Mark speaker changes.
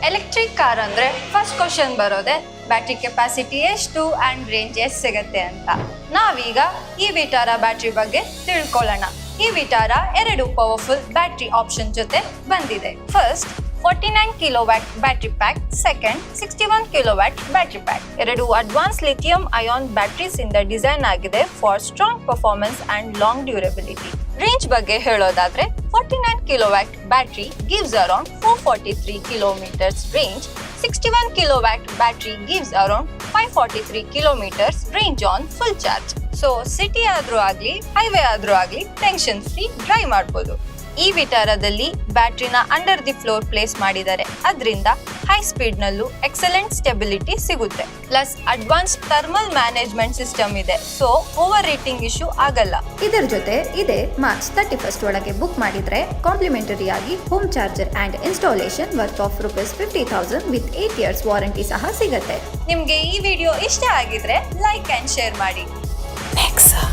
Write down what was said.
Speaker 1: Electric car ಅಂದ್ರೆ first question ಬರೋದೆ battery capacity ಎಷ್ಟು ಅಂಡ್ ರೇಂಜ್ ಎಷ್ಟು ಸಿಗತ್ತೆ ಅಂತ. ನಾವೀಗ ಈ ವಿಟಾರ ಬ್ಯಾಟ್ರಿ ಬಗ್ಗೆ ತಿಳ್ಕೊಳ್ಳೋಣ. ಈ ವಿಟಾರ 2 ಪವರ್ಫುಲ್ ಬ್ಯಾಟ್ರಿ ಆಪ್ಷನ್ ಜೊತೆ ಬಂದಿದೆ. First 49 kilowatt battery pack, second 61 kilowatt battery pack. 2 advance lithium ion batteries ಇಂದ ಡಿಸೈನ್ ಆಗಿದೆ for strong performance and long durability. Range ಬಗ್ಗೆ ಹೇಳೋದಾದ್ರೆ 49 kilowatt battery gives around 443 kilometers range. 61 kilowatt battery gives around 543 kilometers range on full charge. So city ಆದ್ರೂ ಆಗ್ಲಿ highway ಆದ್ರೂ ಆಗ್ಲಿ tension free drive ಮಾಡ್ಬೋದು. ಈ ವಿಟಾರದಲ್ಲಿ ಬ್ಯಾಟ್ರಿನ ಅಂಡರ್ ದಿ ಫ್ಲೋರ್ ಪ್ಲೇಸ್ ಮಾಡಿದ್ದಾರೆ. ಅದರಿಂದ ಹೈ ಸ್ಪೀಡ್ ನಲ್ಲೂ ಎಕ್ಸಲೆಂಟ್ ಸ್ಟೆಬಿಲಿಟಿ ಸಿಗುತ್ತೆ. Plus advance thermal management system ಇದೆ, ಸೊ ಓವರ್ ರೇಟಿಂಗ್ ಇಶ್ಯೂ ಆಗಲ್ಲ.
Speaker 2: ಇದರ ಜೊತೆ ಇದೆ ಮಾರ್ಚ್ 31 ಒಳಗೆ ಬುಕ್ ಮಾಡಿದ್ರೆ ಕಾಂಪ್ಲಿಮೆಂಟರಿ ಆಗಿ home charger and installation worth of ₹50,000 with 8 years warranty ಸಹ ಸಿಗುತ್ತೆ.
Speaker 1: ನಿಮ್ಗೆ ಈ ವಿಡಿಯೋ ಇಷ್ಟ ಆಗಿದ್ರೆ ಲೈಕ್ ಅಂಡ್ ಶೇರ್ ಮಾಡಿ.
Speaker 3: Nexa.